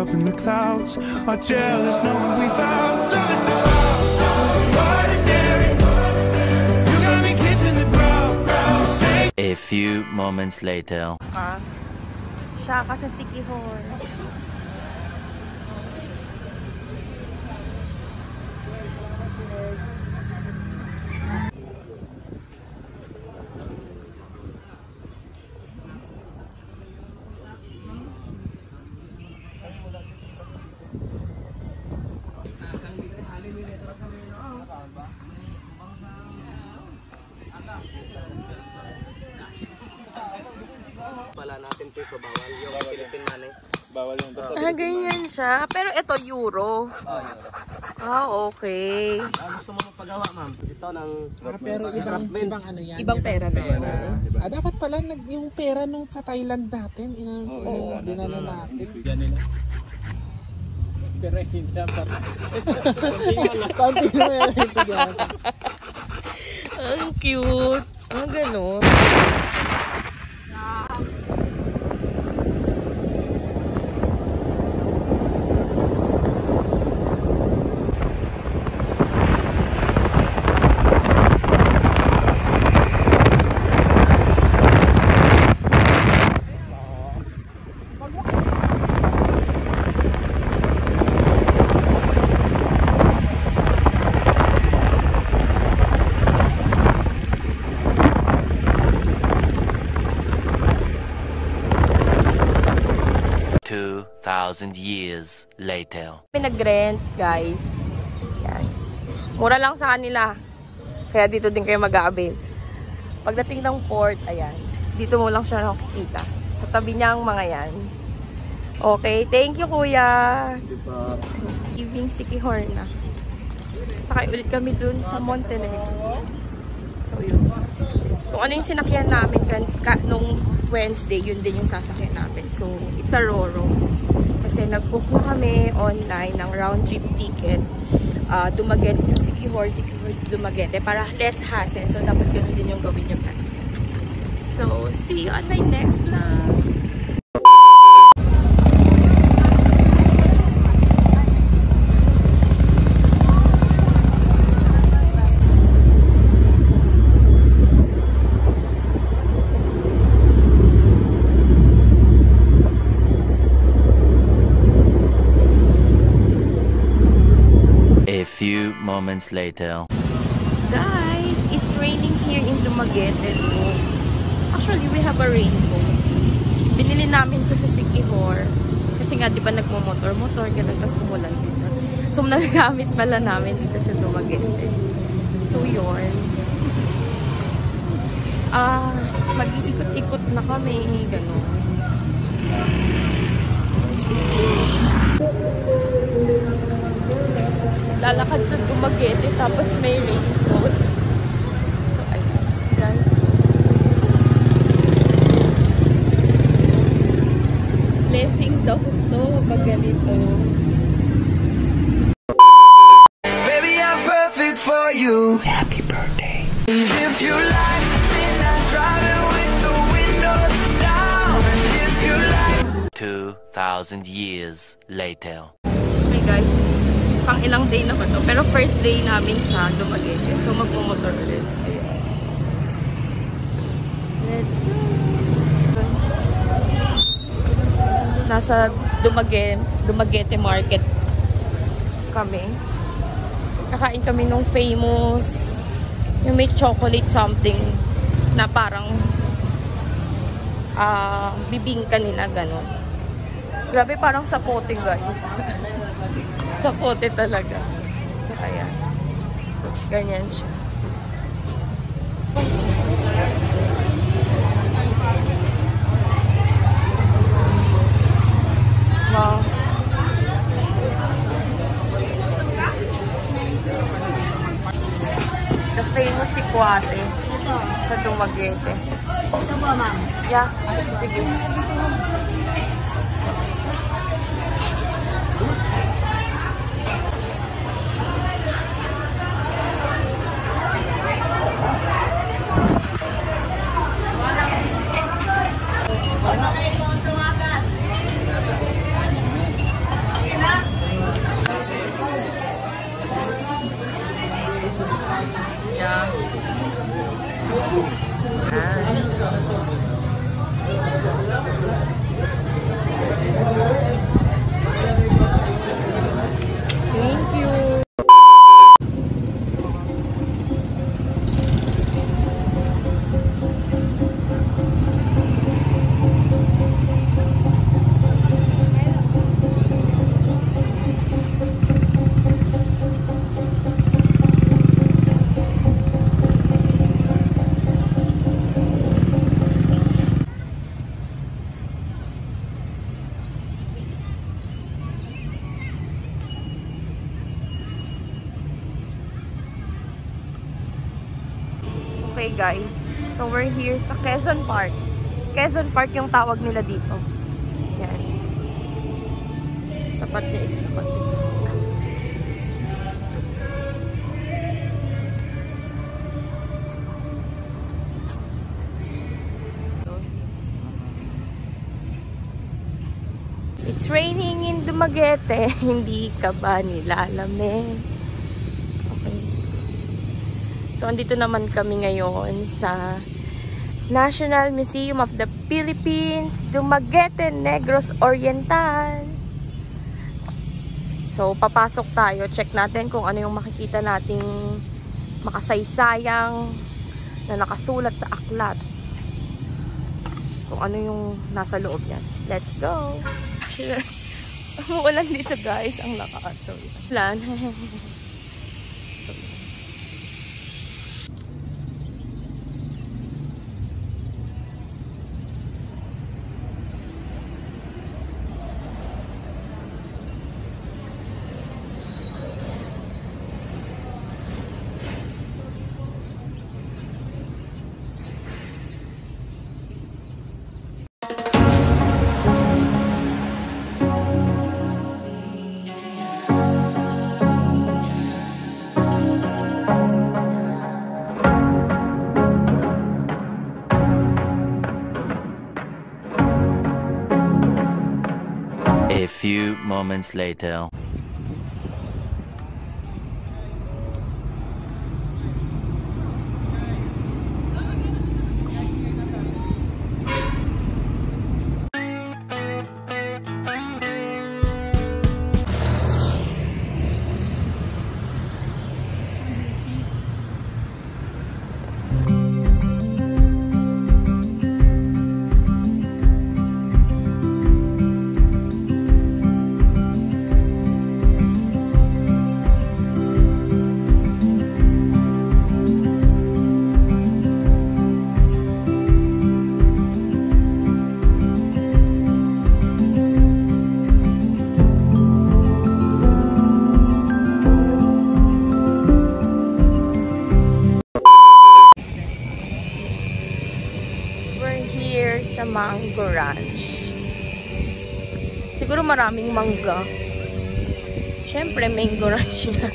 up in the clouds are jealous knowing we found something so ordinary. You got me kissing the ground. A few moments later. Siya ka sa Siquijor. Pala natin peso, bawal yung Philippine money. Bawal yung Ganyan siya. Pero ito, euro. Okay. Gusto mo magpagawa, ma'am? Ito ng... pero ibang ano yan. Ibang pera na yan. Dapat pala yung pera nung sa Thailand natin. Dinala natin. Ganun na. Pero hindi dapat. Kaunti na yan. Ang cute. Ang gano'n. 2,000 years later. Pinag-rent, guys. Yan. Mura lang sa kanila. Kaya dito din kayo mag-a-avail. Pagdating ng port, ayan. Dito mo lang siya nakikita. Sa tabi niya ang mga yan. Okay, thank you, kuya. Evening Siquijor na. Sakay ulit kami dun sa Montenegro. So, yun. Kung ano yung sinakyan namin nung Wednesday, yun din yung sasakyan namin. So, it's a Roro. Kasi nag-book na kami online ng round-trip ticket. Dumaguete to Siquijor, Siquijor to Dumaguete para less hassle. So, dapat yun din yung gawin yung guys. So, see you on my next vlog. A few moments later. Guys, it's raining here in Dumaguete. Actually, we have a raincoat. Binili namin ito sa Siquijor. Kasi nga, di ba nagmumotor-motor, ganun, tapos umulan dito. So, nagagamit pala namin dito sa Dumaguete. So, yun. Mag-iikot-ikot na kami, ganun. Lalakad sa Dumaguete, tapos may raincoat. So, ayun, guys. Blessing daw to pag ganito. Baby, I'm perfect for you. Happy birthday. If you like, then I'm driving with the windows down. If you like. 2,000 years later. Okay, guys. Pang ilang day na ba to? Pero first day namin sa Dumaguete. So, magpumotor ulit. Ayun. Let's go! Nasa Dumaguete Market kami. Kakain kami nung famous yung may chocolate something na parang bibingka nila, gano'n. Grabe, parang sapote, guys. Sapote talaga. So, ayan. Ganyan siya. Wow. The famous Sikwate sa Dumaguete. Ito ba, ma'am? Yeah. Sige. Okay guys, so we're here sa Quezon Park. Quezon Park yung tawag nila dito. Yan. Tapat niya is tapat. It's raining in Dumaguete. Hindi ka ba nilalamig? Okay. So, andito naman kami ngayon sa National Museum of the Philippines, Dumaguete, Negros Oriental. So, papasok tayo. Check natin kung ano yung makikita nating makasaysayang na nakasulat sa aklat. Kung ano yung nasa loob yan. Let's go! Umuulan dito guys, ang lakas. So, ulan. A few moments later. Sa Mango Ranch. Siguro maraming mangga. Siyempre, Mango Ranch na.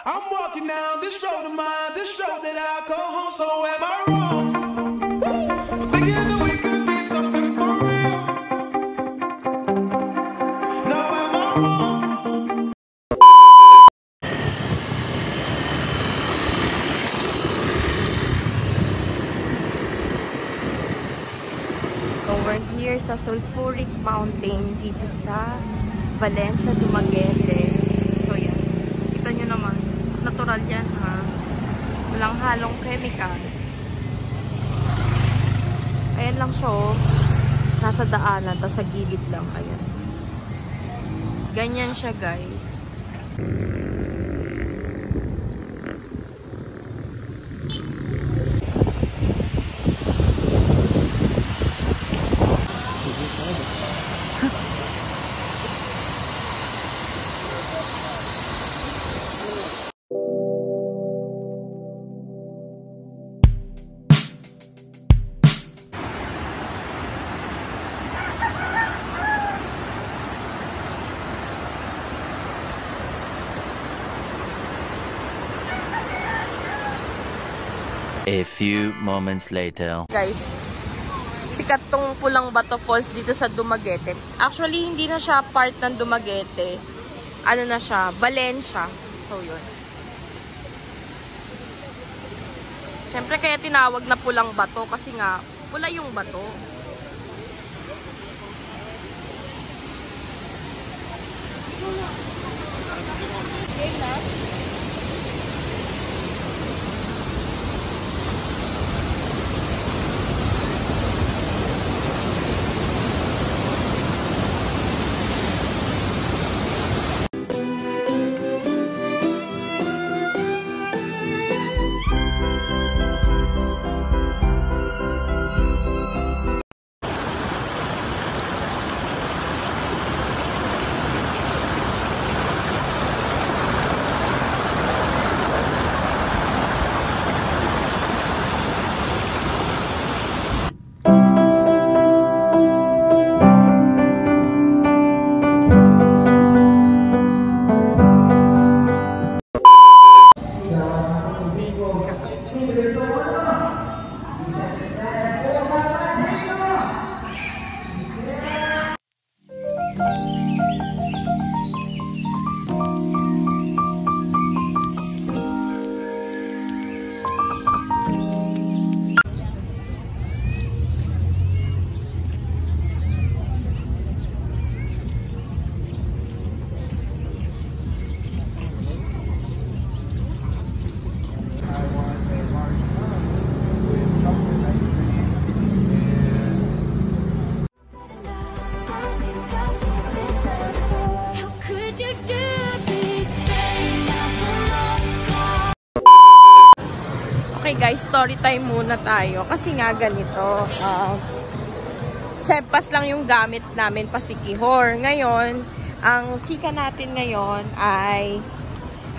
I'm walking down this road of mine, this road that I call home. So am I wrong? Thinking that we could be something for real. No, am I wrong? So we're here sa Sulfuric Mountain dito sa Valencia, Dumaguete. So yan. Kita nyo naman. Natural yan ha. Walang halong chemical. Ayan lang siya oh. Nasa daanan. Tas sa gilid lang. Ayan. Ganyan siya guys. A few moments later. Guys, sikat tong Pulang Bato Falls dito sa Dumaguete. Actually, hindi na siya part ng Dumaguete. Ano na siya? Valencia. So, yun. Siyempre, kaya tinawag na Pulang Bato kasi nga, pula yung bato. Okay na? Okay guys, story time muna tayo. Kasi nga ganito. Sempas lang yung gamit namin pa Siquijor. Ngayon, ang chika natin ngayon ay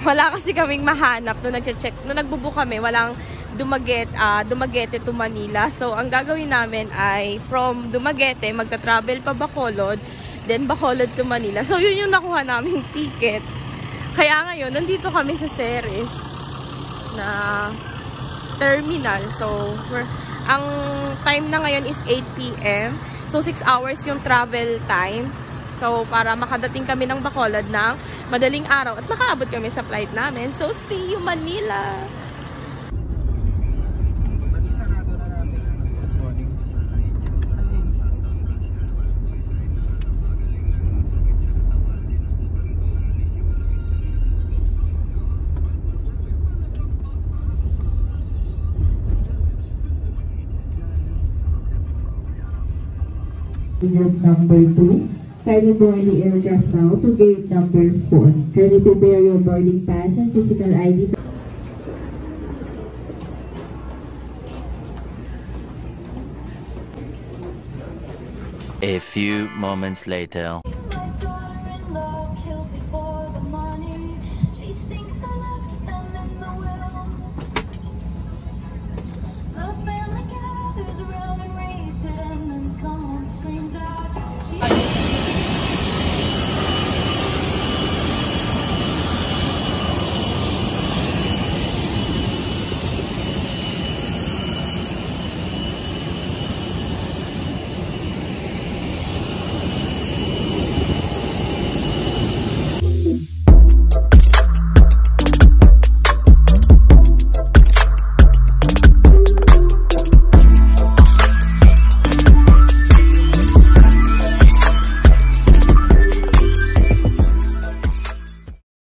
wala kasi kaming mahanap nung nagche-check. Nung nagbubook kami, walang Dumaguete to Manila. So, ang gagawin namin ay from Dumaguete, magta-travel pa Bacolod, then Bacolod to Manila. So, yun yung nakuha naming ticket. Kaya ngayon, nandito kami sa Ceres na terminal. So, ang time na ngayon is 8 PM. So, 6 hours yung travel time. So, para makadating kami ng Bacolod ng madaling araw at makaabot kami sa flight namin. So, see you Manila! Gate number 2. Kindly board the aircraft now to gate number 4. Kindly prepare your boarding pass and physical ID. A few moments later.